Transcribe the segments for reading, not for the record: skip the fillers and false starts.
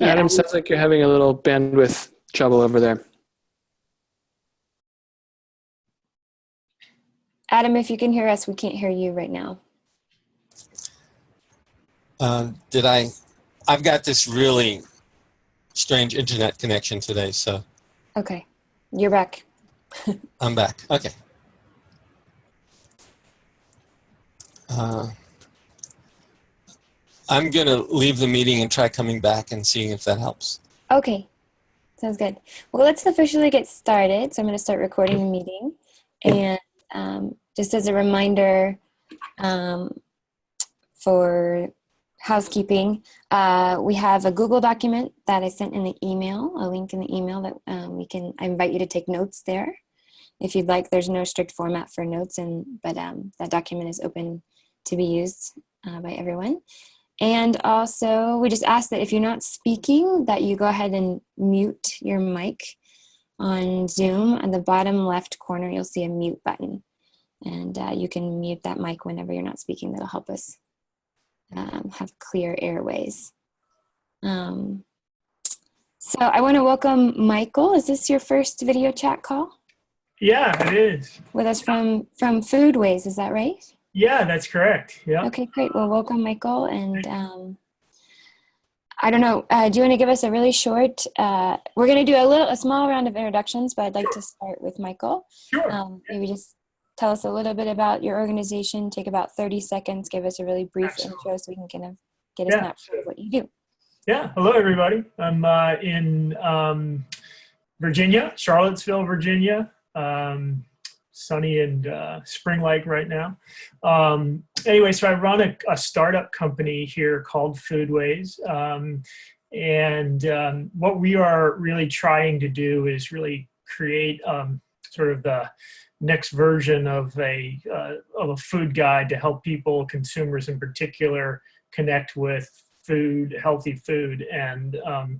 Yeah. Adam, sounds like you're having a little bandwidth trouble over there. Adam, if you can hear us, we can't hear you right now. I've got this really strange internet connection today, so. Okay, you're back. I'm back, okay. I'm gonna leave the meeting and try coming back and seeing if that helps. Okay, sounds good. Well, let's officially get started. So I'm going to start recording the meeting. And just as a reminder for housekeeping, we have a Google document that I sent in the email, a link in the email that I invite you to take notes there. If you'd like, there's no strict format for notes, but that document is open to be used by everyone. And also, we just ask that if you're not speaking, that you go ahead and mute your mic on Zoom. On the bottom left corner, you'll see a mute button. And you can mute that mic whenever you're not speaking. That'll help us have clear airways. So I want to welcome Michael. Is this your first video chat call? Yeah, it is. With us from Foodways, is that right? Yeah, that's correct. Yeah. Okay, great. Well, welcome, Michael. And I don't know, do you want to give us a really short, we're going to do a small round of introductions, but I'd like to start with Michael. Sure. Maybe just tell us a little bit about your organization, take about 30 seconds, give us a really brief intro so we can kind of get a snapshot of what you do. Yeah, hello everybody. I'm in Virginia, Charlottesville, Virginia. Sunny and spring-like right now. Anyway, so I run a startup company here called Foodways. And what we are really trying to do is really create sort of the next version of a food guide to help people, consumers in particular, connect with food, healthy food. And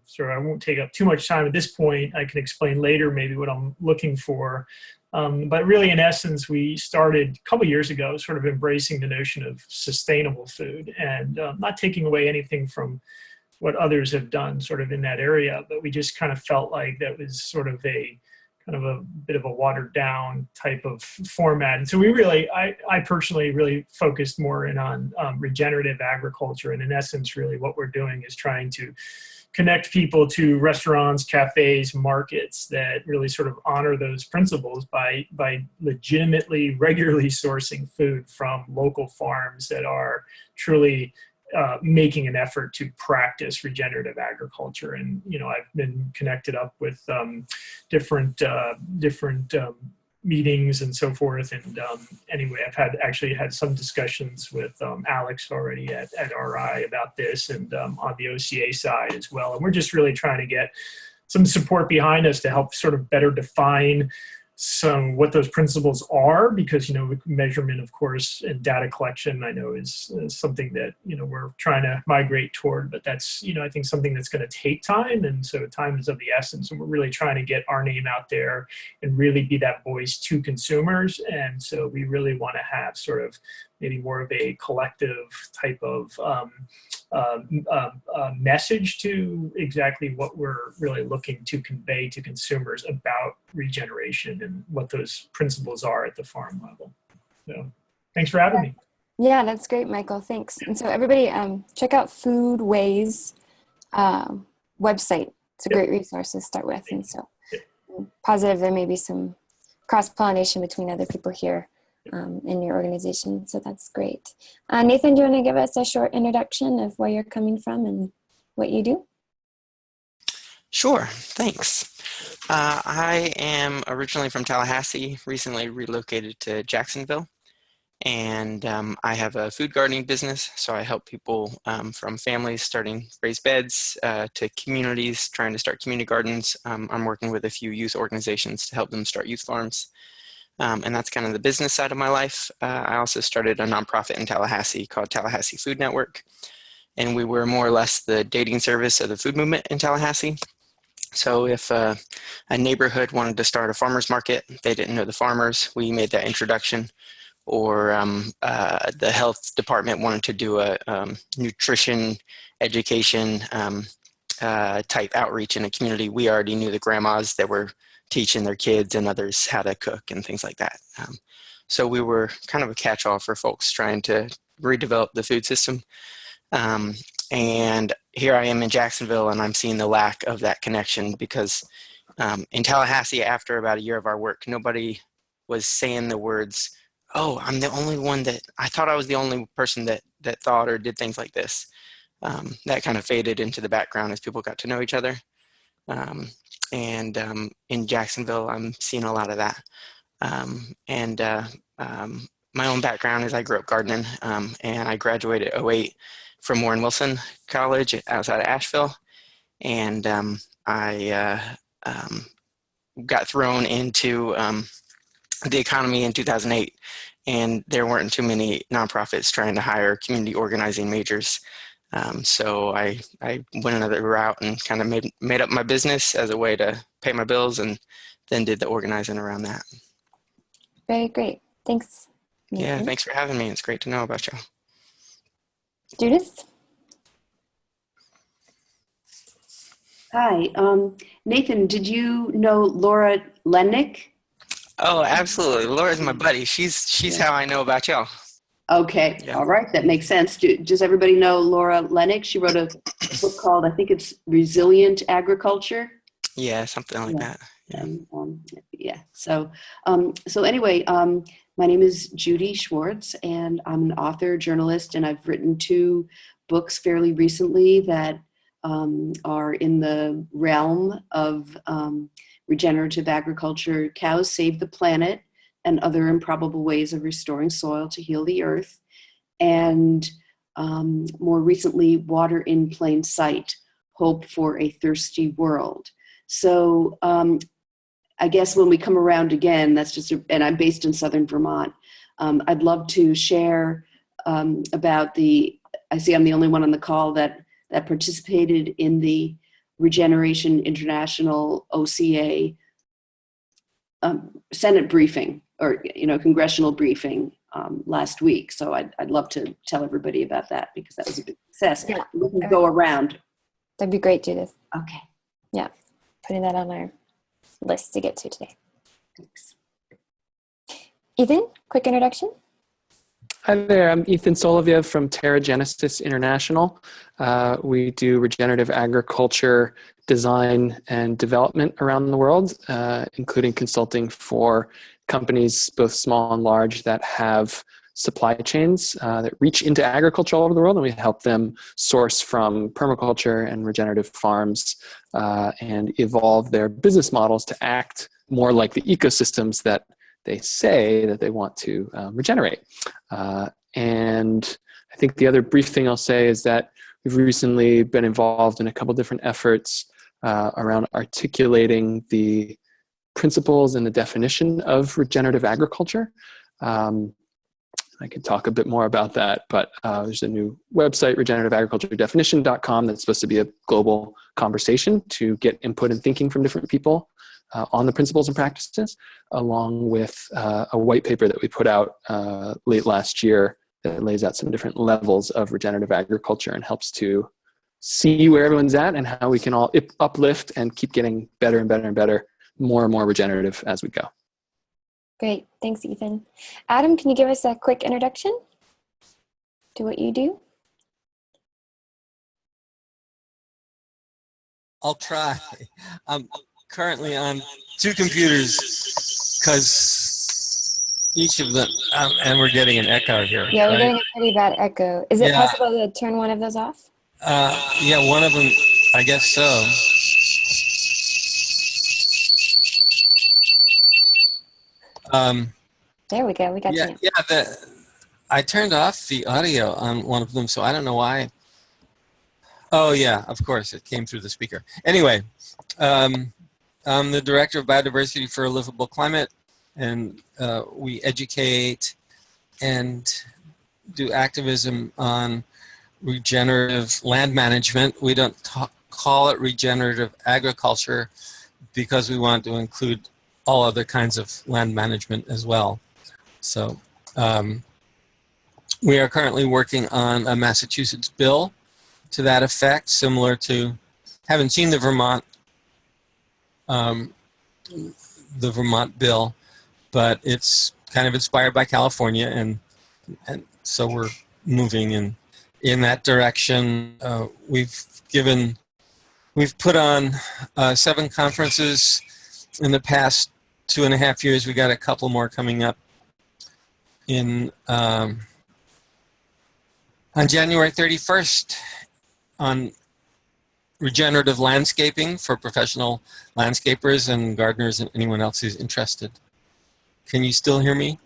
so I won't take up too much time at this point. I can explain later maybe what I'm looking for. But really, in essence, we started a couple years ago sort of embracing the notion of sustainable food and not taking away anything from what others have done sort of in that area. But we just kind of felt like that was sort of a kind of a bit of a watered down type of format. And so we really, I personally really focused more in on regenerative agriculture. And in essence, really what we're doing is trying to connect people to restaurants, cafes, markets that really sort of honor those principles by legitimately, regularly sourcing food from local farms that are truly making an effort to practice regenerative agriculture. And, you know, I've been connected up with different meetings and so forth. And anyway, I've actually had some discussions with Alex already at RI about this and on the OCA side as well. And we're just really trying to get some support behind us to help sort of better define what those principles are, because, you know, measurement, of course, and data collection, I know is something that, you know, we're trying to migrate toward, but that's, you know, I think something that's going to take time. And so time is of the essence. And we're really trying to get our name out there and really be that voice to consumers. And so we really want to have sort of maybe more of a collective type of message to exactly what we're really looking to convey to consumers about regeneration and what those principles are at the farm level. So thanks for having me. Yeah, that's great, Michael. Thanks. And so everybody check out Foodways website. It's a great resource to start with. And so I'm positive there may be some cross-pollination between other people here in your organization. So that's great. Nathan, do you want to give us a short introduction of where you're coming from and what you do? Sure, thanks. I am originally from Tallahassee, recently relocated to Jacksonville, and I have a food gardening business. So I help people from families starting raised beds to communities trying to start community gardens. I'm working with a few youth organizations to help them start youth farms. And that's kind of the business side of my life. I also started a nonprofit in Tallahassee called Tallahassee Food Network. And we were more or less the dating service of the food movement in Tallahassee. So if a neighborhood wanted to start a farmer's market, they didn't know the farmers, we made that introduction. Or the health department wanted to do a nutrition education type outreach in a community, we already knew the grandmas that were teaching their kids and others how to cook and things like that. So we were kind of a catch-all for folks trying to redevelop the food system. And here I am in Jacksonville, and I'm seeing the lack of that connection because in Tallahassee, after about a year of our work, nobody was saying the words, "Oh, I'm the only one that, I thought I was the only person that thought or did things like this." That kind of faded into the background as people got to know each other. In Jacksonville, I'm seeing a lot of that. My own background is I grew up gardening, and I graduated in '08 from Warren Wilson College outside of Asheville. And I got thrown into the economy in 2008, and there weren't too many nonprofits trying to hire community organizing majors. So I went another route and kind of made up my business as a way to pay my bills, and then did the organizing around that. Very great. Thanks, Nathan. Yeah, thanks for having me. It's great to know about you. Judith? Hi, Nathan, did you know Laura Lennox? Oh, absolutely. Laura's my buddy. She's how I know about y'all. Okay, Yeah. all right, that makes sense. Does everybody know Laura Lennox? She wrote a book called, I think it's Resilient Agriculture. Yeah, something like that. Yeah. Yeah. So anyway, my name is Judy Schwartz, and I'm an author, journalist, and I've written 2 books fairly recently that are in the realm of regenerative agriculture. Cows Save the Planet and Other Improbable Ways of Restoring Soil to Heal the Earth. And more recently, Water in Plain Sight, Hope for a Thirsty World. So I guess when we come around again, that's just, and I'm based in Southern Vermont, I'd love to share about I see I'm the only one on the call that participated in the Regeneration International OCA Senate briefing, or congressional briefing last week. So I'd love to tell everybody about that, because that was a big success. Yeah. We can go around. That'd be great, Judith. Okay. Yeah, putting that on our list to get to today. Thanks. Ethan, quick introduction. Hi there, I'm Ethan Soloviev from Genesis International. We do regenerative agriculture design and development around the world, including consulting for companies, both small and large, that have supply chains that reach into agriculture all over the world, and we help them source from permaculture and regenerative farms and evolve their business models to act more like the ecosystems that they say that they want to regenerate. And I think the other brief thing I'll say is that we've recently been involved in a couple different efforts around articulating the principles and the definition of regenerative agriculture. I could talk a bit more about that, but there's a new website, regenerativeagriculturedefinition.com, that's supposed to be a global conversation to get input and thinking from different people on the principles and practices, along with a white paper that we put out late last year that lays out some different levels of regenerative agriculture and helps to see where everyone's at and how we can all uplift and keep getting better and better and better, more and more regenerative as we go. Great. Thanks, Ethan. Adam, can you give us a quick introduction to what you do? I'll try. I'm currently on 2 computers because each of them, and we're getting an echo here. Yeah, we're right? getting a pretty bad echo. Is it possible to turn one of those off? Yeah, one of them, I guess so. There we go. We got you. Yeah. I turned off the audio on one of them, so I don't know why. Oh yeah, of course, it came through the speaker. Anyway, I'm the director of Biodiversity for a Livable Climate, and we educate and do activism on regenerative land management. We don't call it regenerative agriculture because we want to include all other kinds of land management as well. So we are currently working on a Massachusetts bill to that effect, similar to haven't seen um, the Vermont bill, but it's kind of inspired by California, and so we're moving in that direction. We've put on 7 conferences in the past 2.5 years. We got a couple more coming up on January 31st on regenerative landscaping for professional landscapers and gardeners and anyone else who's interested. Can you still hear me?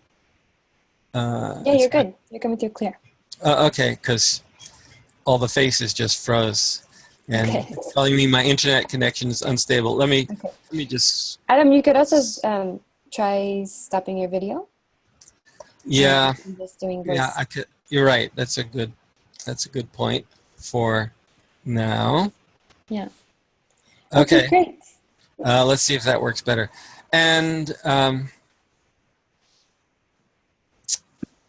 Yeah, you're good. You're coming through clear. Okay, because all the faces just froze. And it's telling me my internet connection is unstable. Let me just... Adam, you could also try stopping your video. Yeah. Just doing voice. Yeah, I could. You're right. That's a good point for now. Yeah. Okay. Great. Let's see if that works better. And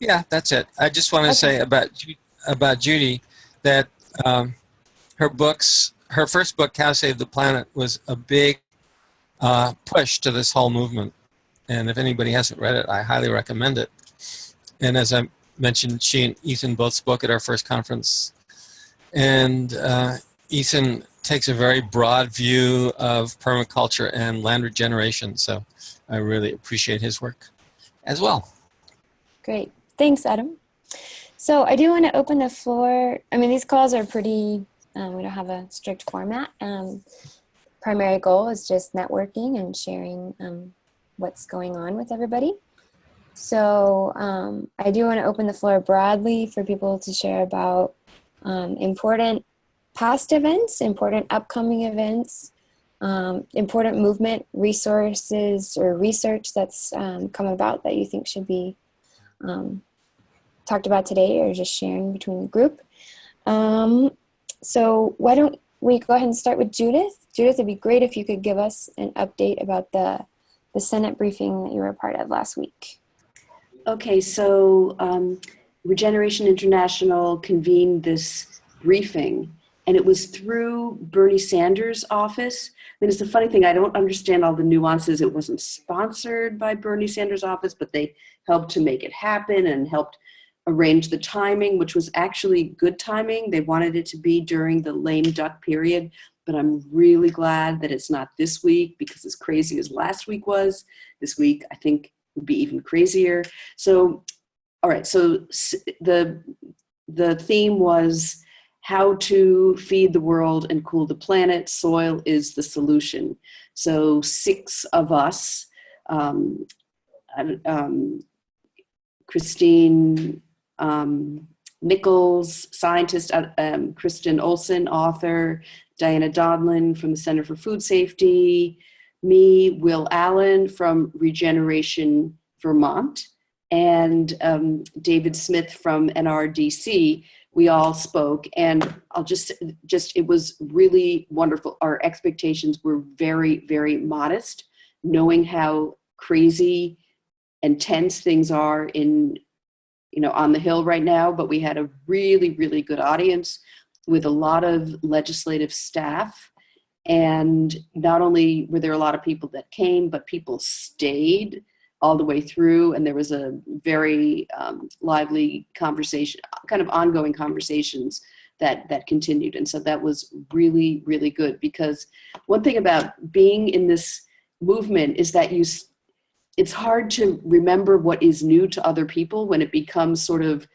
yeah, that's it. I just want to say about Judy that her first book, Cow Save the Planet, was a big push to this whole movement. And if anybody hasn't read it, I highly recommend it. And as I mentioned, she and Ethan both spoke at our first conference. And Ethan takes a very broad view of permaculture and land regeneration. So I really appreciate his work as well. Great. Thanks, Adam. So I do want to open the floor. I mean, these calls are pretty, we don't have a strict format. Primary goal is just networking and sharing what's going on with everybody. So I do want to open the floor broadly for people to share about important past events, important upcoming events, important movement resources or research that's come about that you think should be talked about today or just sharing between the group. So why don't we go ahead and start with Judith. Judith, it'd be great if you could give us an update about the Senate briefing that you were a part of last week. Okay, so Regeneration International convened this briefing, and it was through Bernie Sanders' office. I mean, it's a funny thing, I don't understand all the nuances. It wasn't sponsored by Bernie Sanders' office, but they helped to make it happen and helped arrange the timing, which was actually good timing. They wanted it to be during the lame duck period, but I'm really glad that it's not this week, because as crazy as last week was, this week I think would be even crazier. So, all right, so the theme was how to feed the world and cool the planet. Soil is the solution. So 6 of us, Christine Nichols, scientist, Kristen Olson, author, Diana Dodlin from the Center for Food Safety, me, Will Allen from Regeneration Vermont, and David Smith from NRDC. We all spoke, and I'll just it was really wonderful. Our expectations were very, very modest, knowing how crazy and tense things are on the Hill right now, but we had a really, really good audience with a lot of legislative staff. And not only were there a lot of people that came, but people stayed all the way through. And there was a very lively conversation, kind of ongoing conversations that continued. And so that was really, really good, because one thing about being in this movement is that it's hard to remember what is new to other people when it becomes sort of,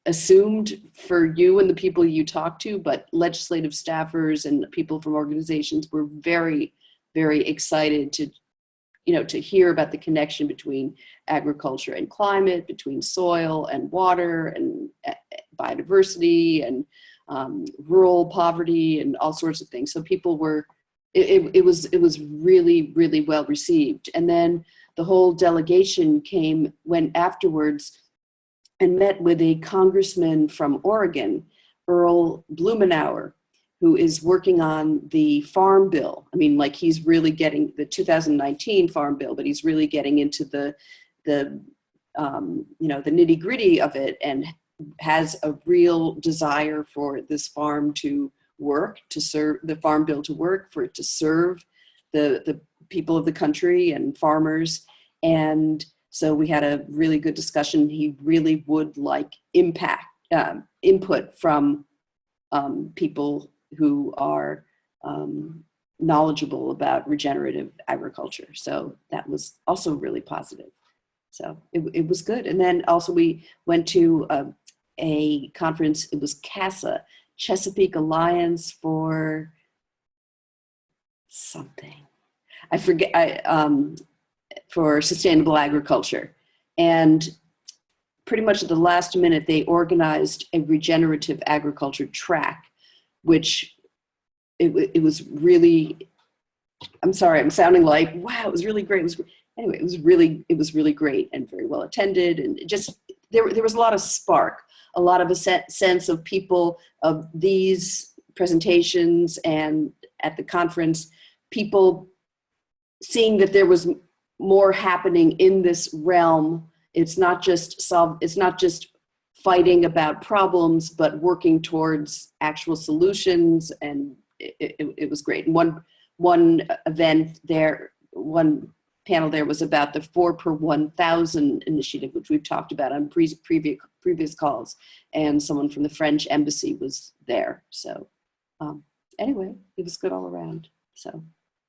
assumed for you and the people you talk to. But legislative staffers and people from organizations were very, very excited to hear about the connection between agriculture and climate, between soil and water and biodiversity and rural poverty and all sorts of things. So people were, it was really, really well received. And then the whole delegation went afterwards and met with a congressman from Oregon, Earl Blumenauer, who is working on the farm bill. I mean, like, he's really getting the 2019 farm bill, but he's really getting into the nitty gritty of it, and has a real desire for this farm to work, to serve the Farm Bill to work, for it to serve the people of the country and farmers. And so we had a really good discussion. He really would like input from people who are knowledgeable about regenerative agriculture. So that was also really positive. So it was good. And then also we went to a conference. It was CASA, Chesapeake Alliance for something. I forget, for sustainable agriculture. And pretty much at the last minute, they organized a regenerative agriculture track, which it was really, I'm sorry, I'm sounding like, wow, it was really great. Anyway, it was really great and very well attended. And just, there was a lot of spark, a lot of a sense of people of these presentations, and at the conference, people seeing that there was more happening in this realm. It's not just fighting about problems, but working towards actual solutions. And it was great. And one event there, one panel there was about the 4 per 1,000 initiative, which we've talked about on previous calls. And someone from the French embassy was there. So anyway, it was good all around. So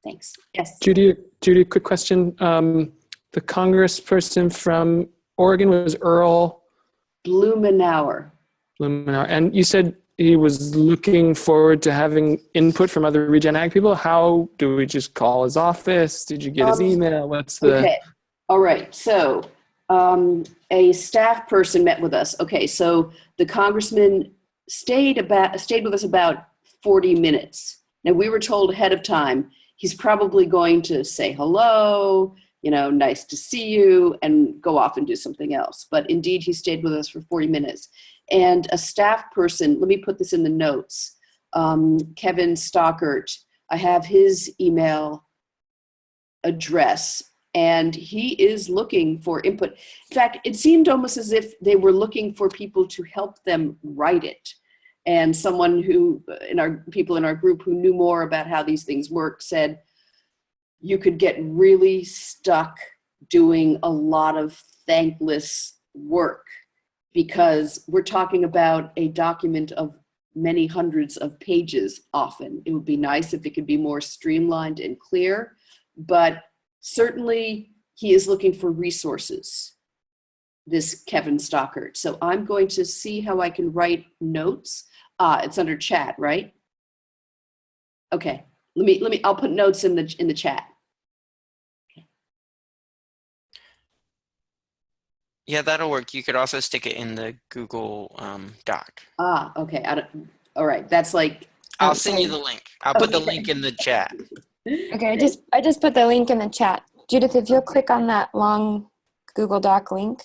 thanks. Yes. Judy, quick question. The congressperson from Oregon was Earl Blumenauer. And you said he was looking forward to having input from other Regen Ag people. How do we just call his office? Did you get his email? What's the... Okay. All right. So a staff person met with us. Okay. So the congressman stayed with us about 40 minutes. Now, we were told ahead of time, he's probably going to say hello, nice to see you, and go off and do something else. But indeed, he stayed with us for 40 minutes. And a staff person, let me put this in the notes, Kevin Stockert, I have his email address, and he is looking for input. In fact, it seemed almost as if they were looking for people to help them write it. And someone people in our group who knew more about how these things work said, you could get really stuck doing a lot of thankless work, because we're talking about a document of many hundreds of pages often. It would be nice if it could be more streamlined and clear, but certainly he is looking for resources, this Kevin Stockert. So I'm going to see how I can write notes. It's under chat, right? Okay, I'll put notes in the chat. Okay. Yeah, that'll work. You could also stick it in the Google Doc. Okay. All right. That's like. I'll send you the link. I'll put the link in the chat. Okay, I just put the link in the chat. Judith, if you'll click on that long Google Doc link,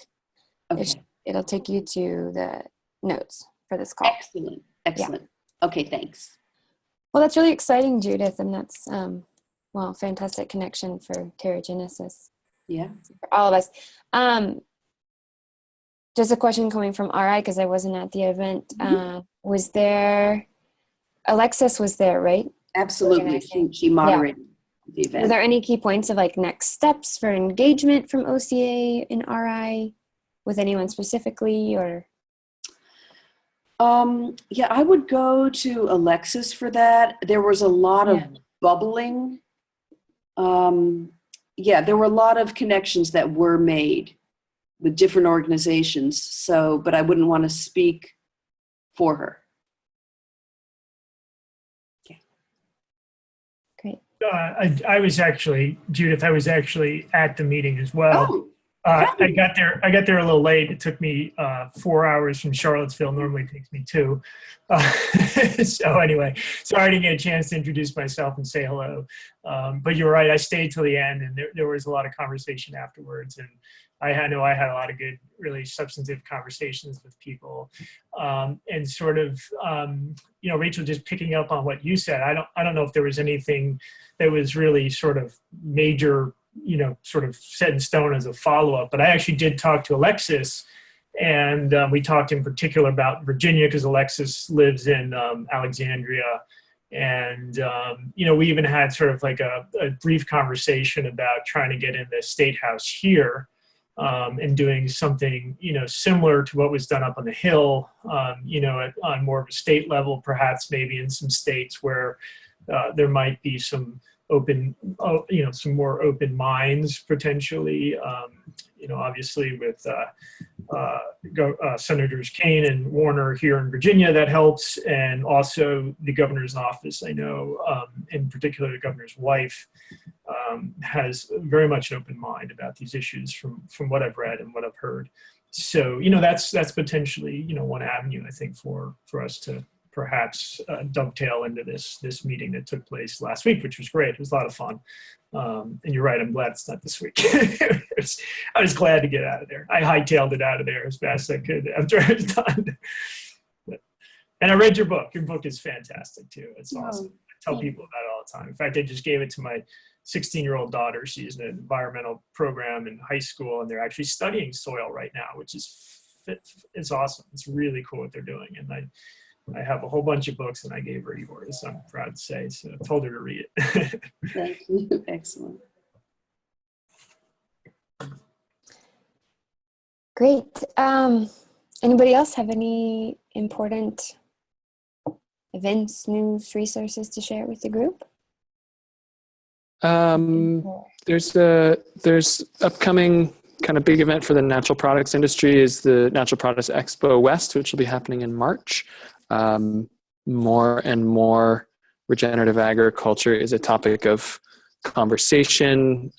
Okay. it'll take you to the notes for this call. Excellent. Yeah. Okay, thanks. Well, that's really exciting, Judith, and that's fantastic connection for Terragenesis. Yeah. For all of us. Just a question coming from RI, because I wasn't at the event. Was there, Alexis was there, right? Absolutely. She moderated the event. Were there any key points of next steps for engagement from OCA and RI with anyone specifically, or? Yeah, I would go to Alexis for that. There was a lot of bubbling. There were a lot of connections that were made with different organizations. So, but I wouldn't want to speak for her. Okay. Great. I was actually, Judith, I was actually at the meeting as well. Oh. I got there a little late. It took me 4 hours from Charlottesville. Normally it takes me 2. So anyway, sorry I didn't get a chance to introduce myself and say hello. But you're right. I stayed till the end, and there was a lot of conversation afterwards. And I know I had a lot of good, really substantive conversations with people. And sort of, Rachel, just picking up on what you said, I don't know if there was anything that was really sort of major, sort of set in stone as a follow-up. But I actually did talk to Alexis, And we talked in particular about Virginia because Alexis lives in Alexandria. And, we even had sort of like a brief conversation about trying to get in the State House here and doing something, similar to what was done up on the Hill, on more of a state level, perhaps maybe in some states where there might be some some more open minds potentially, obviously with Senators Kane and Warner here in Virginia, that helps. And also the governor's office, I know, in particular the governor's wife, has very much an open mind about these issues from what I've read and what I've heard. So, that's potentially, one avenue, I think, for us to perhaps dovetail into this meeting that took place last week, which was great. It was a lot of fun. And you're right, I'm glad it's not this week. I was glad to get out of there. I hightailed it out of there as fast as I could after I was done. And I read your book. Your book is fantastic too. It's awesome. I tell people about it all the time. In fact, I just gave it to my 16-year-old daughter. She's in an environmental program in high school, and they're actually studying soil right now, which is it's awesome. It's really cool what they're doing. And I have a whole bunch of books, and I gave her yours, I'm proud to say. So I told her to read it. Thank you. Excellent. Great. Anybody else have any important events, news, resources to share with the group? There's upcoming kind of big event for the natural products industry is the Natural Products Expo West, which will be happening in March. More and more regenerative agriculture is a topic of conversation.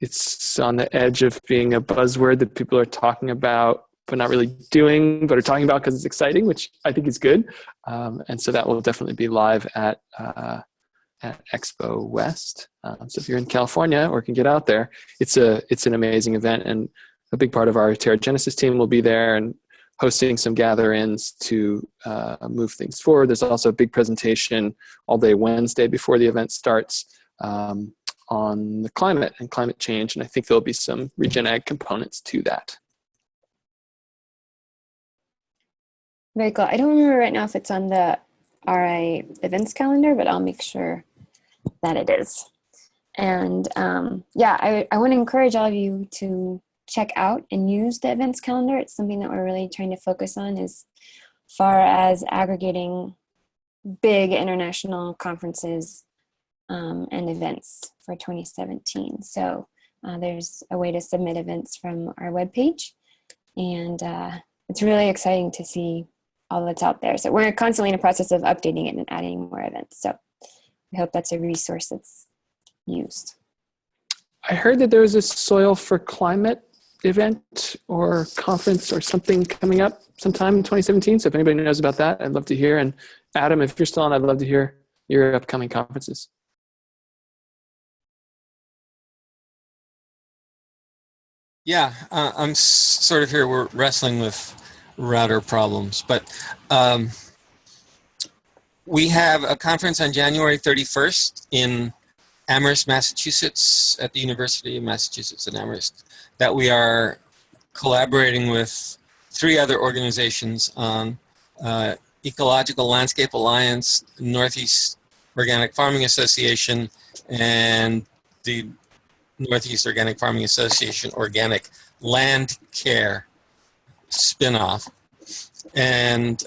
It's on the edge of being a buzzword that people are talking about, but not really doing, but are talking about because it's exciting, which I think is good. And so that will definitely be live at Expo West. So if you're in California or can get out there, it's an amazing event, and a big part of our Terra Genesis team will be there and hosting some gather-ins to move things forward. There's also a big presentation all day Wednesday before the event starts on the climate and climate change, and I think there'll be some Regen Ag components to that. Very cool. I don't remember right now if it's on the RI events calendar, but I'll make sure that it is. And I want to encourage all of you to check out and use the events calendar. It's something that we're really trying to focus on as far as aggregating big international conferences and events for 2017. So there's a way to submit events from our webpage, and it's really exciting to see all that's out there. So we're constantly in the process of updating it and adding more events. So we hope that's a resource that's used. I heard that there was a Soil for Climate event or conference or something coming up sometime in 2017. So if anybody knows about that, I'd love to hear. And Adam, if you're still on, I'd love to hear your upcoming conferences. Yeah, I'm sort of here. We're wrestling with router problems, but we have a conference on January 31st in Amherst, Massachusetts, at the University of Massachusetts in Amherst, that we are collaborating with 3 other organizations on: Ecological Landscape Alliance, Northeast Organic Farming Association, and the Northeast Organic Farming Association Organic Land Care spinoff. And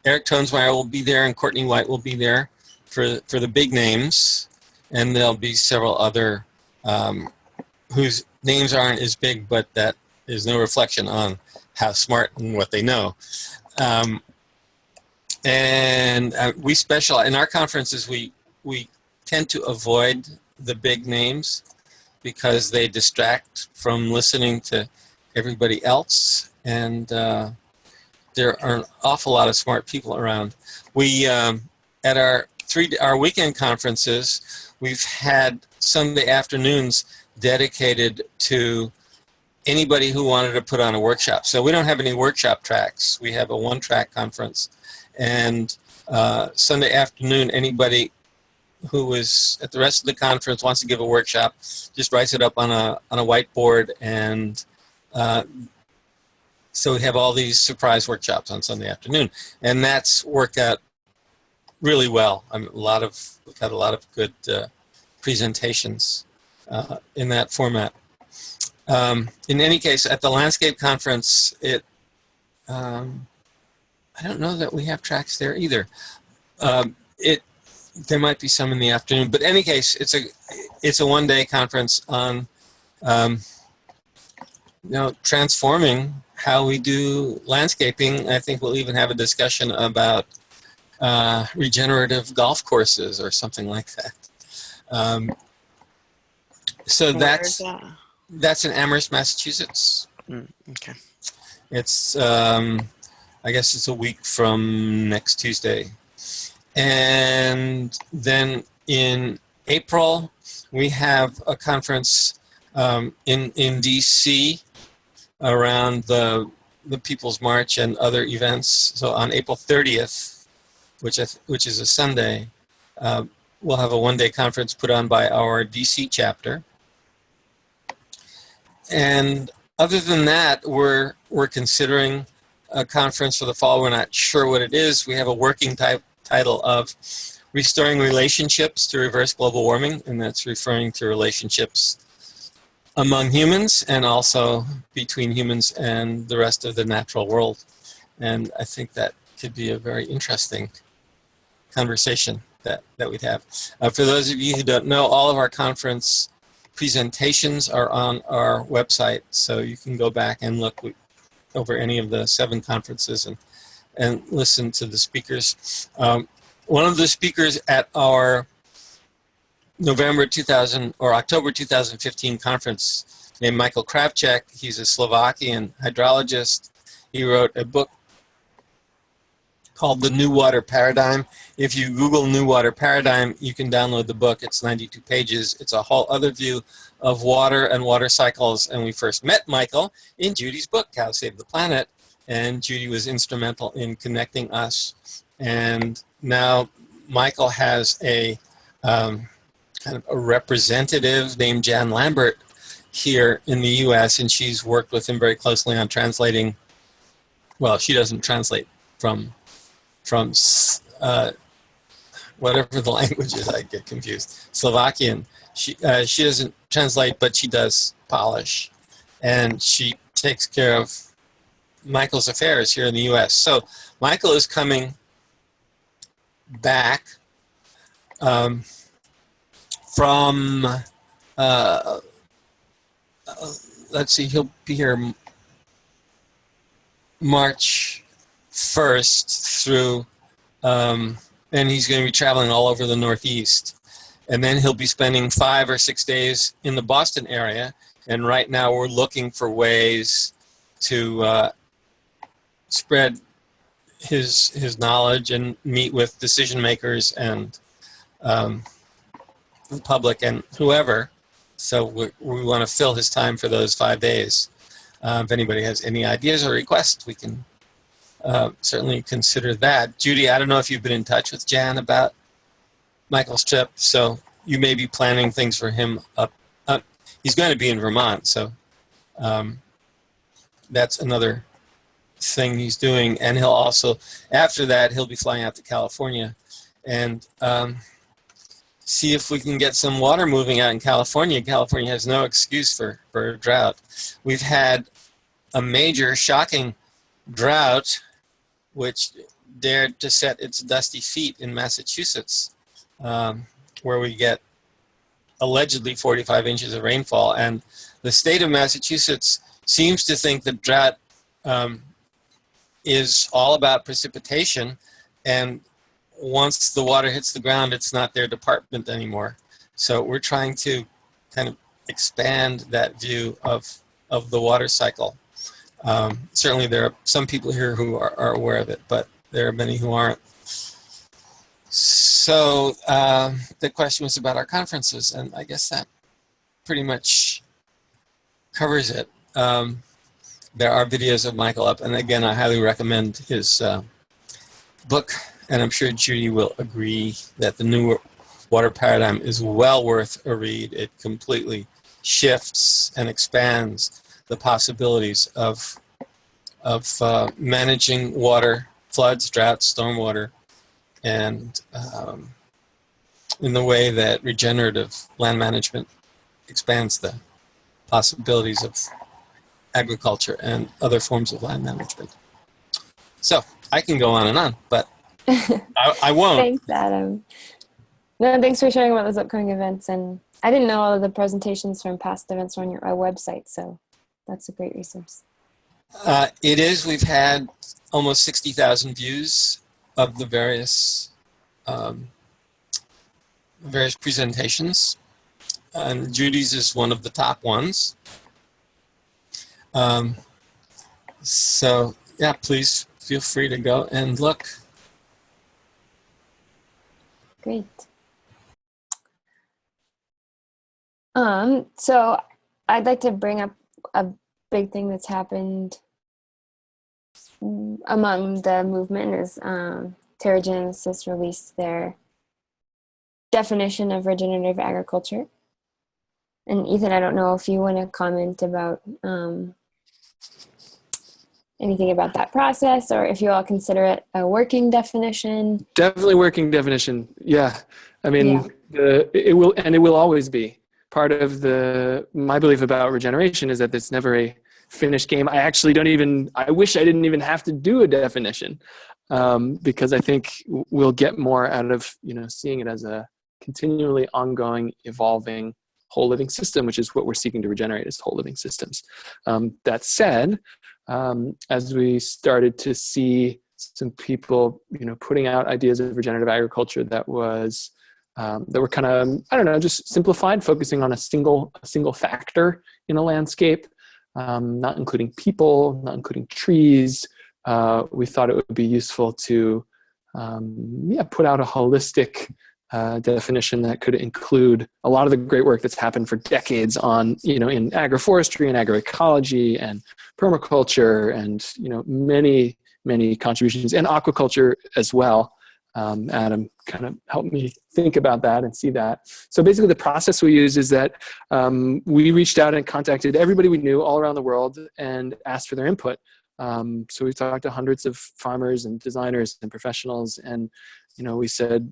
Eric Tonesmeyer will be there, and Courtney White will be there for the big names. And there'll be several other whose names aren't as big, but that is no reflection on how smart and what they know. We specialize in our conferences. We tend to avoid the big names because they distract from listening to everybody else, and there are an awful lot of smart people around. We at our weekend conferences, we've had Sunday afternoons dedicated to anybody who wanted to put on a workshop. So we don't have any workshop tracks. We have a one-track conference, and Sunday afternoon, anybody who was at the rest of the conference wants to give a workshop just writes it up on a whiteboard, and So we have all these surprise workshops on Sunday afternoon, and that's worked out really well. We've had a lot of good presentations in that format. In any case, at the Landscape Conference, I don't know that we have tracks there either. There might be some in the afternoon, but in any case, it's a one-day conference on transforming how we do landscaping. I think we'll even have a discussion about regenerative golf courses or something like that. So that's in Amherst, Massachusetts. Okay. It's I guess it's a week from next Tuesday. And then in April, we have a conference in DC around the People's March and other events. So on April 30th, which is a Sunday, we'll have a one-day conference put on by our DC chapter. And other than that, we're considering a conference for the fall. We're not sure what it is. We have a working title of Restoring Relationships to Reverse Global Warming, and that's referring to relationships among humans and also between humans and the rest of the natural world. And I think that could be a very interesting conversation that we'd have. For those of you who don't know, all of our conference presentations are on our website, so you can go back and look over any of the 7 conferences and listen to the speakers. One of the speakers at our October 2015 conference named Michael Kravček, he's a Slovakian hydrologist. He wrote a book called The New Water Paradigm. If you Google New Water Paradigm, you can download the book. It's 92 pages. It's a whole other view of water and water cycles. And we first met Michael in Judy's book, How to Save the Planet. And Judy was instrumental in connecting us. And now Michael has a kind of a representative named Jan Lambert here in the US, and she's worked with him very closely on translating. Well, she doesn't translate from whatever the language is, I get confused. Slovakian. She doesn't translate, but she does polish, and she takes care of Michael's affairs here in the U.S. So Michael is coming back from. Let's see, he'll be here March 1st through, and he's going to be traveling all over the Northeast. And then he'll be spending 5 or 6 days in the Boston area. And right now we're looking for ways to spread his knowledge and meet with decision makers and the public and whoever. So we want to fill his time for those 5 days. If anybody has any ideas or requests, we can certainly consider that. Judy, I don't know if you've been in touch with Jan about Michael's trip, so you may be planning things for him up. He's going to be in Vermont, so that's another thing he's doing. And he'll also, after that, he'll be flying out to California and see if we can get some water moving out in California. California has no excuse for a drought. We've had a major, shocking drought which dared to set its dusty feet in Massachusetts, where we get allegedly 45 inches of rainfall. And the state of Massachusetts seems to think that drought is all about precipitation, and once the water hits the ground, it's not their department anymore. So we're trying to kind of expand that view of the water cycle. Certainly there are some people here who are aware of it, but there are many who aren't. So the question was about our conferences, and I guess that pretty much covers it. There are videos of Michael up, and again, I highly recommend his book, and I'm sure Judy will agree that the New Water Paradigm is well worth a read. It completely shifts and expands the possibilities of managing water, floods, droughts, stormwater, and in the way that regenerative land management expands the possibilities of agriculture and other forms of land management. So I can go on and on, but I won't. Thanks, Adam. No, thanks for sharing about those upcoming events. And I didn't know all of the presentations from past events were on your website, so that's a great resource. It is. We've had almost 60,000 views of the various presentations. And Judy's is one of the top ones. So yeah, please feel free to go and look. Great. So I'd like to bring up a big thing that's happened among the movement is Terragenesis released their definition of regenerative agriculture. And Ethan, I don't know if you want to comment about anything about that process, or if you all consider it a working definition. Definitely working definition. Yeah. I mean, it will always be. Part of my belief about regeneration is that it's never a finished game. I wish I didn't even have to do a definition, because I think we'll get more out of, seeing it as a continually ongoing, evolving whole living system, which is what we're seeking to regenerate, is whole living systems. That said, as we started to see some people, putting out ideas of regenerative agriculture that were kind of, just simplified, focusing on a single factor in a landscape, not including people, not including trees. We thought it would be useful to, put out a holistic definition that could include a lot of the great work that's happened for decades on, in agroforestry and agroecology and permaculture and, many, many contributions, and aquaculture as well. Adam kind of helped me think about that and see that. So basically the process we use is that we reached out and contacted everybody we knew all around the world and asked for their input. So we talked to hundreds of farmers and designers and professionals, and we said,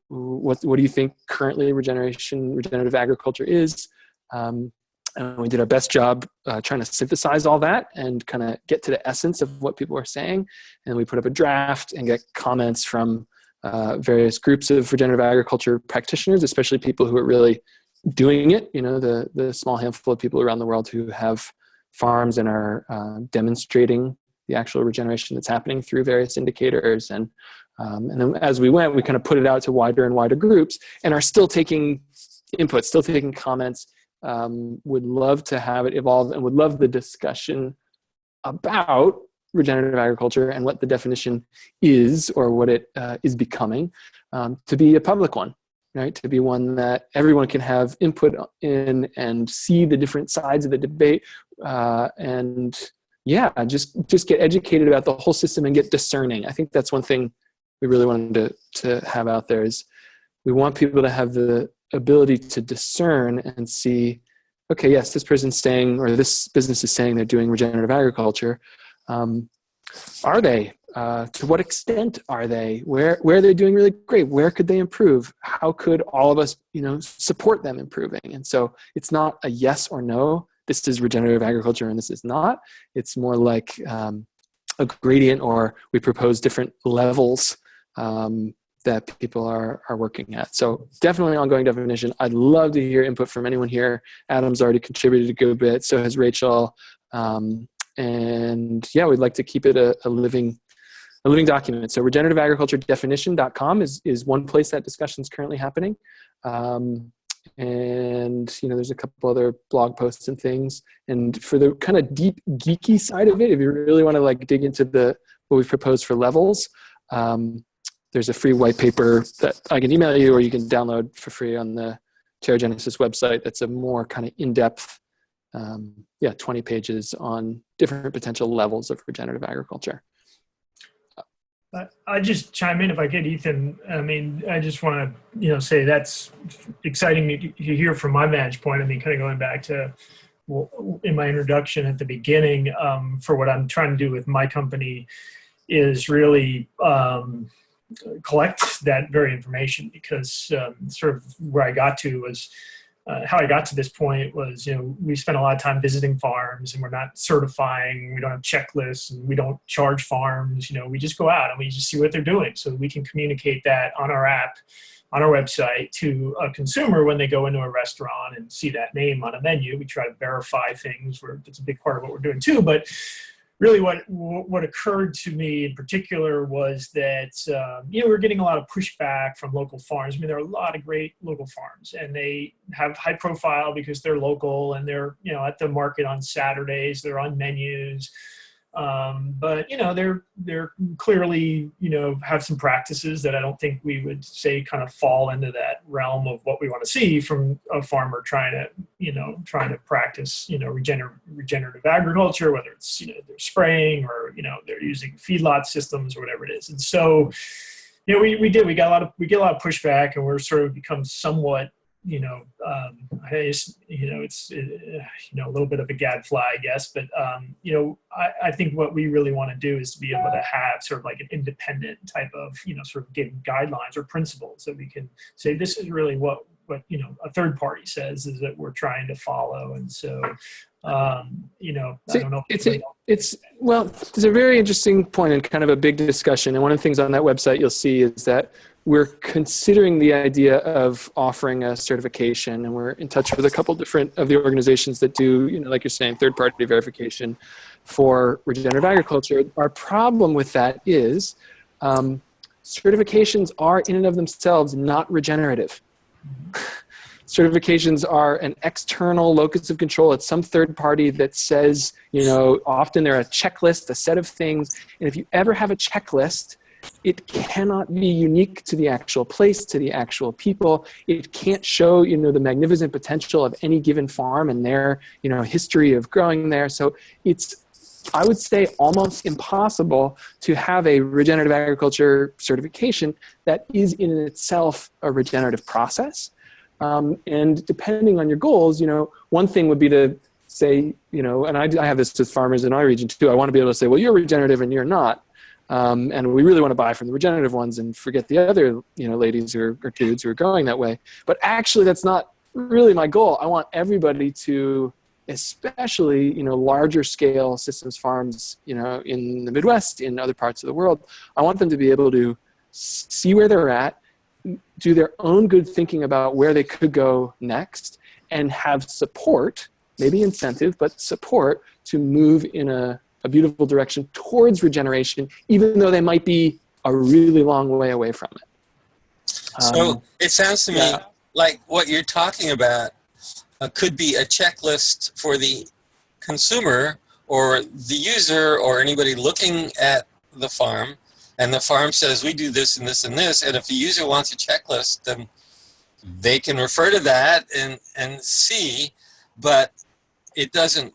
what do you think currently regenerative agriculture is? And we did our best job trying to synthesize all that and kind of get to the essence of what people were saying. And we put up a draft and get comments from various groups of regenerative agriculture practitioners, especially people who are really doing it. The small handful of people around the world who have farms and are demonstrating the actual regeneration that's happening through various indicators. And then as we went, we kind of put it out to wider and wider groups, and are still taking input, still taking comments. Would love to have it evolve, and would love the discussion about regenerative agriculture and what the definition is, or what it is becoming, to be a public one, right? To be one that everyone can have input in and see the different sides of the debate, and just get educated about the whole system and get discerning. I think that's one thing we really wanted to have out there, is we want people to have the ability to discern and see, okay, yes, this person's saying, or this business is saying they're doing regenerative agriculture. Are they? To what extent are they? Where are they doing really great? Where could they improve? How could all of us, support them improving? And so it's not a yes or no, this is regenerative agriculture and this is not. It's more like a gradient, or we propose different levels that people are working at. So definitely ongoing definition. I'd love to hear input from anyone here. Adam's already contributed a good bit, so has Rachel. And we'd like to keep it a living document. So regenerativeagriculturedefinition.com is one place that discussion is currently happening. And there's a couple other blog posts and things. And for the kind of deep geeky side of it, if you really want to dig into what we've proposed for levels, there's a free white paper that I can email you, or you can download for free on the Terragenesis website. That's a more kind of in-depth, 20 pages on different potential levels of regenerative agriculture. I just chime in if I could, Ethan. I mean, I just want to, say that's exciting to hear from my vantage point. I mean, kind of going back to in my introduction at the beginning, for what I'm trying to do with my company is really collect that very information, because sort of where I got to was how I got to this point was, we spent a lot of time visiting farms, and we're not certifying, we don't have checklists, and we don't charge farms. We just go out and we just see what they're doing, so we can communicate that on our app, on our website, to a consumer when they go into a restaurant and see that name on a menu. We try to verify things. That's a big part of what we're doing too. But really what occurred to me in particular was that, we're getting a lot of pushback from local farms. I mean, there are a lot of great local farms, and they have high profile because they're local, and they're, at the market on Saturdays, they're on menus. But they're clearly, have some practices that I don't think we would say kind of fall into that realm of what we want to see from a farmer trying to practice, regenerative agriculture, whether it's, they're spraying or, they're using feedlot systems or whatever it is. And so, we get a lot of pushback, and we're sort of become somewhat, it's a little bit of a gadfly, I guess. But, I think what we really want to do is to be able to have sort of like an independent type of, sort of giving guidelines or principles that we can say, this is really what a third party says is that we're trying to follow. And so, I don't know. It's a very interesting point and kind of a big discussion. And one of the things on that website you'll see is that we're considering the idea of offering a certification, and we're in touch with a couple different of the organizations that do, like you're saying, third-party verification for regenerative agriculture. Our problem with that is certifications are in and of themselves not regenerative. Certifications are an external locus of control. It's some third party that says, often they're a checklist, a set of things. And if you ever have a checklist, it cannot be unique to the actual place, to the actual people. It can't show, the magnificent potential of any given farm and their, history of growing there. So it's, I would say, almost impossible to have a regenerative agriculture certification that is in itself a regenerative process. And depending on your goals, one thing would be to say, and I have this with farmers in our region too. I want to be able to say, well, you're regenerative and you're not. And we really want to buy from the regenerative ones and forget the other, ladies or dudes who are growing that way. But actually, that's not really my goal. I want everybody to, especially, larger scale systems farms, in the Midwest, in other parts of the world, I want them to be able to see where they're at, do their own good thinking about where they could go next, and have support, maybe incentive, but support to move in a beautiful direction towards regeneration, even though they might be a really long way away from it. So it sounds to me like what you're talking about could be a checklist for the consumer or the user or anybody looking at the farm, and the farm says, we do this and this and this, and if the user wants a checklist, then they can refer to that and see, but it doesn't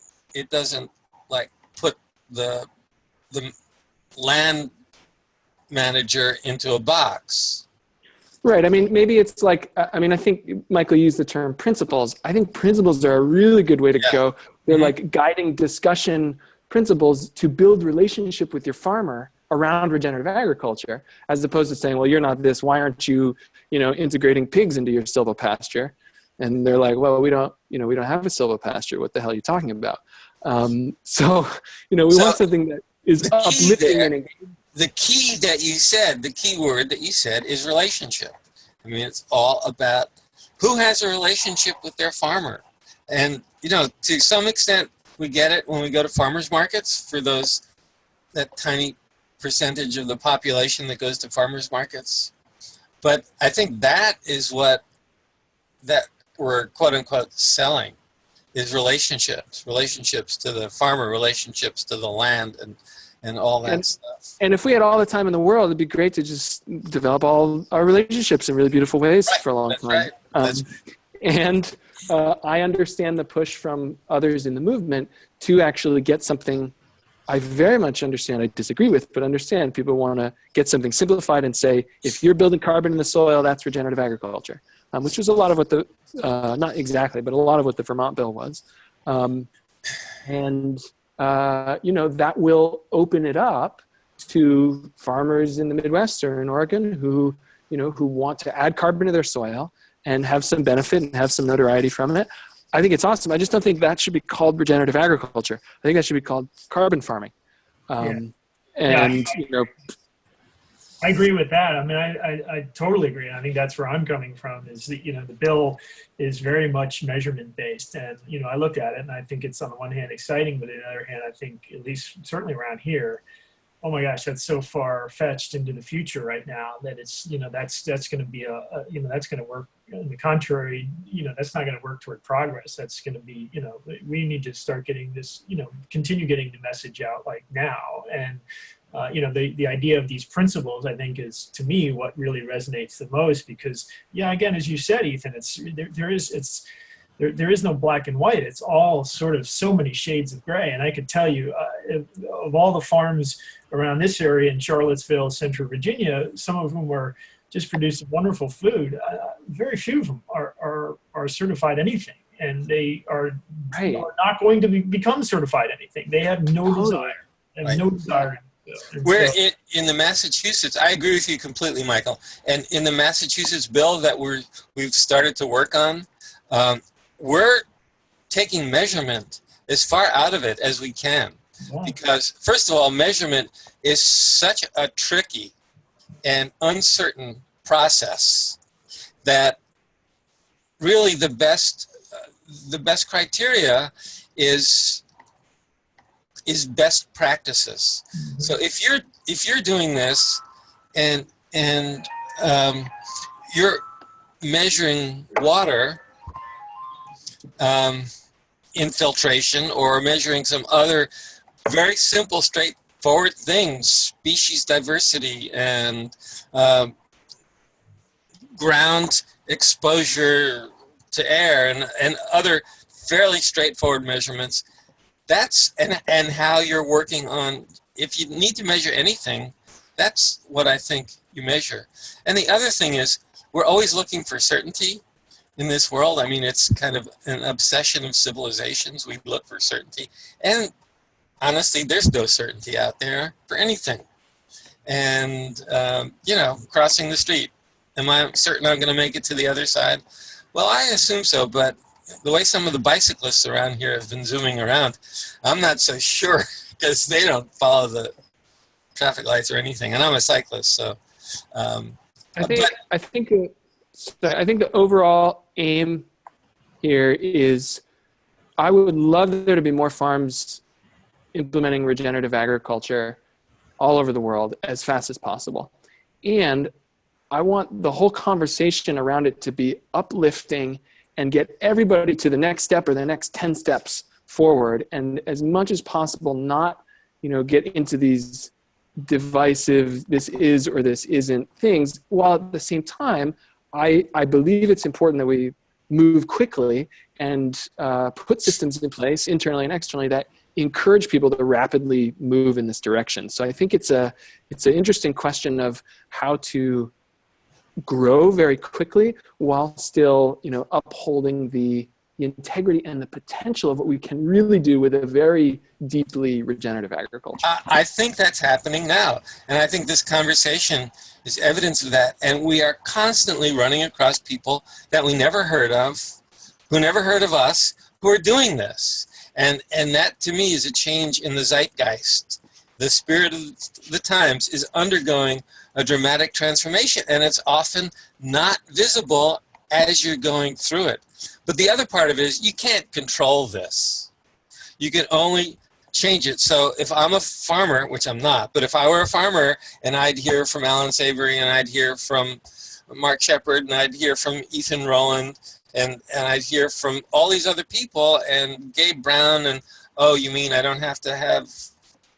like put the land manager into a box. Right. I mean, maybe it's like, I think Michael used the term principles. I think principles are a really good way to go. They're like guiding discussion principles to build relationship with your farmer around regenerative agriculture, as opposed to saying, well, you're not this, why aren't you, integrating pigs into your silvopasture? And they're like, well, we don't have a silvopasture. What the hell are you talking about? We want something that is uplifting and engaging. The key that you said, the key word that you said is relationship. I mean, it's all about who has a relationship with their farmer. And, to some extent, we get it when we go to farmers markets for that tiny percentage of the population that goes to farmers markets. But I think that is what that we're quote unquote selling is relationships to the farmer, relationships to the land and all that stuff. And if we had all the time in the world, it'd be great to just develop all our relationships in really beautiful ways for a long time. Right. And I understand the push from others in the movement to actually get something I very much understand, I disagree with, but understand people want to get something simplified and say, if you're building carbon in the soil, that's regenerative agriculture, which was a lot of what not exactly, but a lot of what the Vermont bill was. And, that will open it up to farmers in the Midwest or in Oregon who want to add carbon to their soil and have some benefit and have some notoriety from it. I think it's awesome. I just don't think that should be called regenerative agriculture. I think that should be called carbon farming. I agree with that. I mean, I totally agree. I think that's where I'm coming from is that, the bill is very much measurement based. And, I look at it and I think it's on the one hand exciting, but on the other hand, I think at least certainly around here, oh my gosh, that's so far fetched into the future right now that it's, that's going to be that's going to work. On the contrary, that's not going to work toward progress. That's going to be, we need to start getting this, continue getting the message out like now. And, the idea of these principles, I think, is to me what really resonates the most because, again, as you said, Ethan, there is no black and white. It's all sort of so many shades of gray. And I could tell you, of all the farms around this area in Charlottesville, Central Virginia, some of whom are just producing wonderful food. Very few of them are certified anything, and they are not going to become certified anything. They have no desire. They have no desire. We're in the Massachusetts. I agree with you completely, Michael. And in the Massachusetts bill that we've started to work on, we're taking measurement as far out of it as we can. Wow. Because first of all, measurement is such a tricky and uncertain process that really the best criteria is best practices. Mm-hmm. So if you're doing this and you're measuring water infiltration or measuring some other very simple, straightforward things, species diversity and ground exposure to air and other fairly straightforward measurements, that's and how you're working on, if you need to measure anything, that's what I think you measure. And the other thing is, we're always looking for certainty in this world. I mean, it's kind of an obsession of civilizations. We look for certainty. And honestly, there's no certainty out there for anything. And, crossing the street, am I certain I'm going to make it to the other side? Well, I assume so, but the way some of the bicyclists around here have been zooming around, I'm not so sure because they don't follow the traffic lights or anything. And I'm a cyclist, so. I think the overall aim here is I would love there to be more farms implementing regenerative agriculture all over the world as fast as possible. And I want the whole conversation around it to be uplifting and get everybody to the next step or the next 10 steps forward. And as much as possible, not, get into these divisive, this is or this isn't things, while at the same time, I believe it's important that we move quickly and put systems in place internally and externally that encourage people to rapidly move in this direction. So I think it's an interesting question of how to grow very quickly while still, upholding the integrity and the potential of what we can really do with a very deeply regenerative agriculture. I think that's happening now. And I think this conversation is evidence of that. And we are constantly running across people that we never heard of, who never heard of us, who are doing this. And that, to me, is a change in the zeitgeist. The spirit of the times is undergoing a dramatic transformation, and it's often not visible as you're going through it. But the other part of it is you can't control this. You can only change it. So if I'm a farmer, which I'm not, but if I were a farmer and I'd hear from Alan Savory and I'd hear from Mark Shepard and I'd hear from Ethan Rowland and I'd hear from all these other people and Gabe Brown and, oh, you mean I don't have to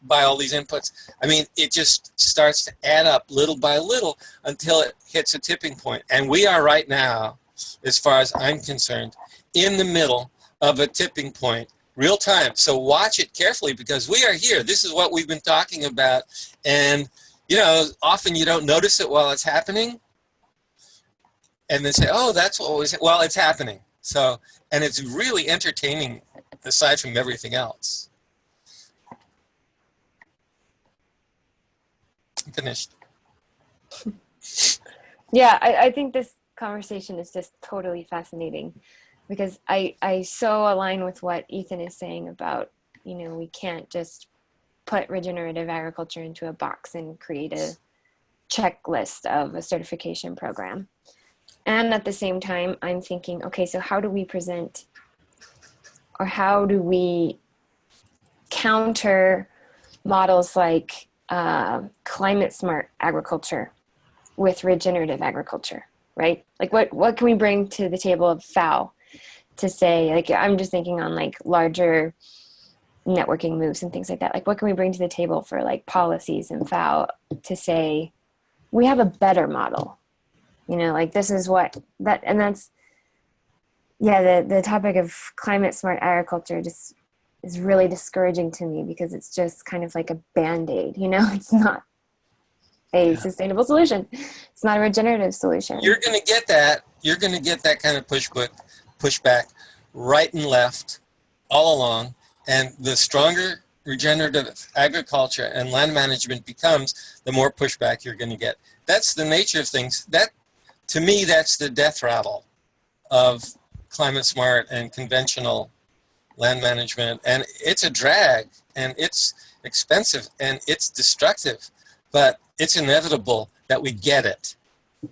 buy all these inputs? I mean, it just starts to add up little by little until it hits a tipping point. And we are right now, as far as I'm concerned, in the middle of a tipping point, real time. So watch it carefully because we are here. This is what we've been talking about. And, often you don't notice it while it's happening. And then say, oh, that's what was, well, it's happening. So, and it's really entertaining aside from everything else. I'm finished. Yeah, I think this conversation is just totally fascinating because I so align with what Ethan is saying about, we can't just put regenerative agriculture into a box and create a checklist of a certification program. And at the same time, I'm thinking, okay, so how do we present, or how do we counter models like climate smart agriculture with regenerative agriculture, right? Like what can we bring to the table of FAO to say, like, I'm just thinking on like larger networking moves and things like that. Like what can we bring to the table for like policies and FAO to say, we have a better model, like this is what that, and that's, yeah, the topic of climate smart agriculture just is really discouraging to me because it's just kind of like a Band-Aid, it's not a sustainable solution. It's not a regenerative solution. You're going to get that. You're going to get that kind of pushback right and left all along. And the stronger regenerative agriculture and land management becomes, the more pushback you're going to get. That's the nature of things. That, to me, that's the death rattle of climate smart and conventional land management. And it's a drag, and it's expensive, and it's destructive. But it's inevitable that we get it.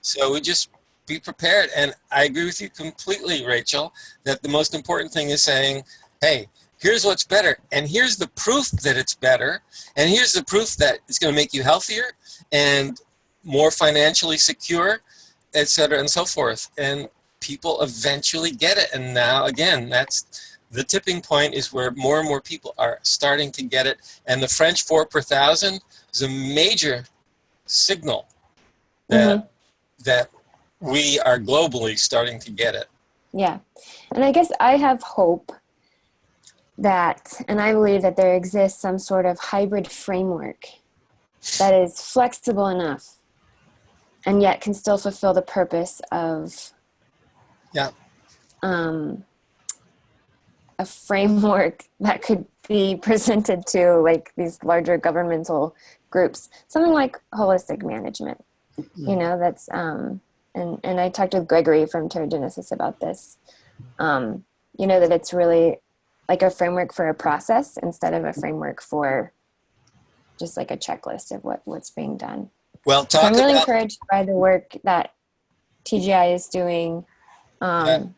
So we just be prepared. And I agree with you completely, Rachel, that the most important thing is saying, hey, here's what's better. And here's the proof that it's better. And here's the proof that it's going to make you healthier and more financially secure, et cetera, and so forth. And people eventually get it. And now, again, that's the tipping point, is where more and more people are starting to get it. And the French 4 per thousand is a major signal that that we are globally starting to get it. Yeah. And I guess I have hope that, and I believe that there exists some sort of hybrid framework that is flexible enough and yet can still fulfill the purpose of a framework that could be presented to like these larger governmental groups, something like holistic management, that's, and I talked with Gregory from Terragenesis about this, that it's really like a framework for a process instead of a framework for just like a checklist of what's being done. Well, so I'm really encouraged by the work that TGI is doing. And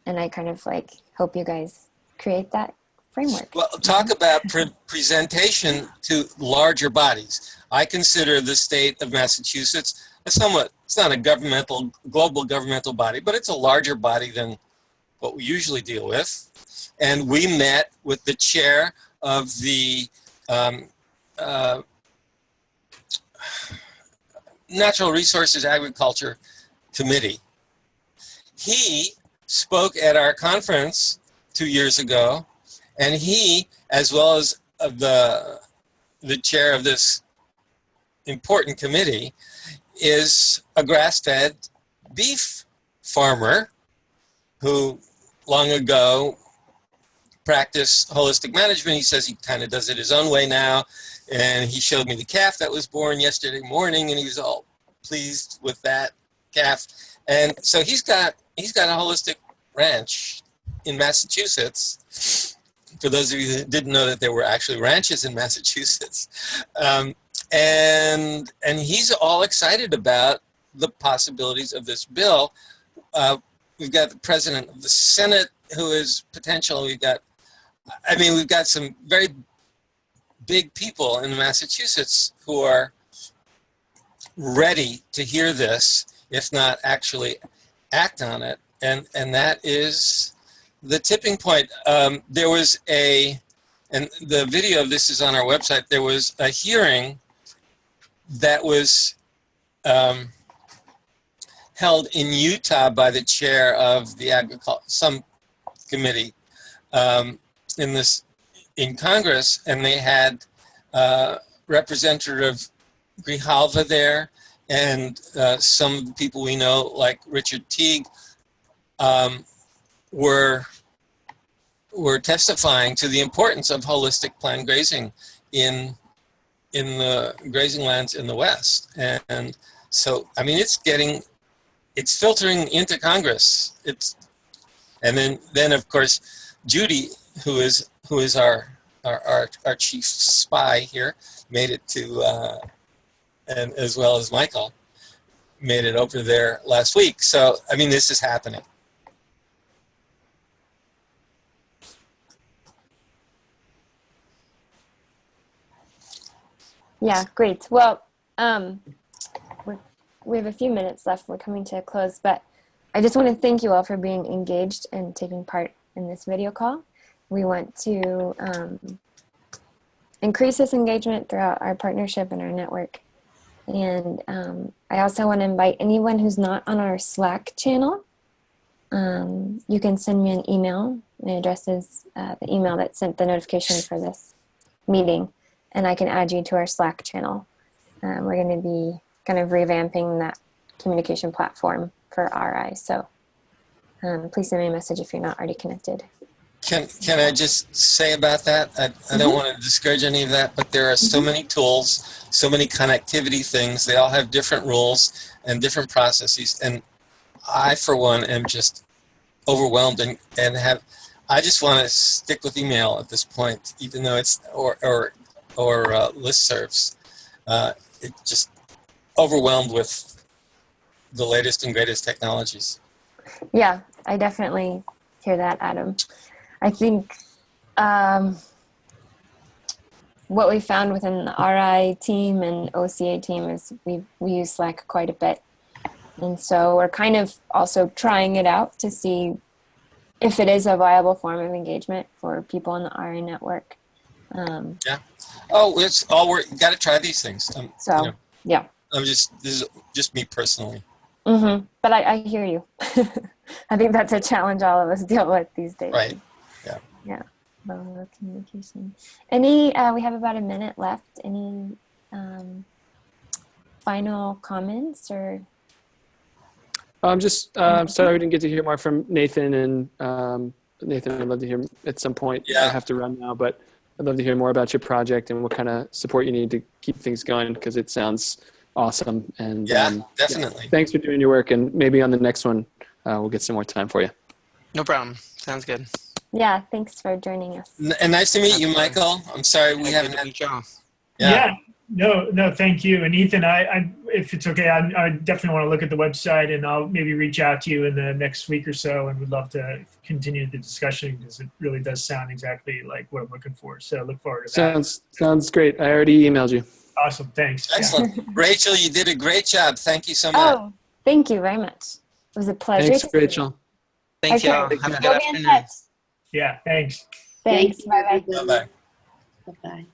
I kind of like hope you guys create that framework. Well, talk about presentation to larger bodies. I consider the state of Massachusetts it's not a global governmental body, but it's a larger body than what we usually deal with. And we met with the chair of the Natural Resources Agriculture Committee. He spoke at our conference 2 years ago, and he, as well as the chair of this important committee, is a grass-fed beef farmer who long ago practiced holistic management. He says he kind of does it his own way now, and he showed me the calf that was born yesterday morning, and he was all pleased with that calf. And so he's got a holistic ranch in Massachusetts. For those of you who didn't know that there were actually ranches in Massachusetts. And he's all excited about the possibilities of this bill. We've got the president of the Senate who is potential. We've got some very big people in Massachusetts who are ready to hear this, if not actually act on it. And that is the tipping point. There was and the video of this is on our website, there was a hearing that was held in Utah by the chair of the some committee in Congress, and they had Representative Grijalva there, and some of the people we know, like Richard Teague, were were testifying to the importance of holistic planned grazing in the grazing lands in the West. And so, I mean, it's filtering into Congress. And then of course, Judy, who is our chief spy here, made it to, and as well as Michael, made it over there last week. So, I mean, this is happening. Yeah, great. Well, we have a few minutes left. We're coming to a close, but I just want to thank you all for being engaged and taking part in this video call. We want to increase this engagement throughout our partnership and our network. And I also want to invite anyone who's not on our Slack channel. You can send me an email. My address is the email that sent the notification for this meeting, and I can add you to our Slack channel. We're going to be kind of revamping that communication platform for RI. So please send me a message if you're not already connected. Can I just say about that? I don't want to discourage any of that, but there are so many tools, so many connectivity things. They all have different rules and different processes. And I, for one, am just overwhelmed and I just want to stick with email at this point, even though it's, or listservs. It just overwhelmed with the latest and greatest technologies. Yeah, I definitely hear that, Adam. I think what we found within the RI team and OCA team is we use Slack quite a bit. And so we're kind of also trying it out to see if it is a viable form of engagement for people in the RI network. Yeah. Oh, it's all we're got to try these things. Yeah. This is just me personally. But I hear you. I think that's a challenge all of us deal with these days. Right. Yeah. Well, communication. We have about a minute left. Any final comments or? I'm just sorry we didn't get to hear more from Nathan, and Nathan, I'd love to hear at some point. Yeah. I have to run now, but I'd love to hear more about your project and what kind of support you need to keep things going, because it sounds awesome. And definitely. Yeah, thanks for doing your work, and maybe on the next one we'll get some more time for you. No problem. Sounds good. Yeah, thanks for joining us. And nice to meet you, Michael. I'm sorry we haven't had. Yeah. No, thank you. And Ethan, I if it's okay, I definitely want to look at the website, and I'll maybe reach out to you in the next week or so, and would love to continue the discussion, because it really does sound exactly like what I'm looking for. So I look forward to that. Sounds great. I already emailed you. Awesome. Thanks. Excellent. Yeah. Rachel, you did a great job. Thank you so much. Oh, thank you very much. It was a pleasure. Thanks, Rachel. Thanks, Okay. y'all. Have a good We'll be in afternoon. touch. Yeah. Thanks. Thanks. Thank you, Bye-bye. everybody. Bye-bye. Bye-bye.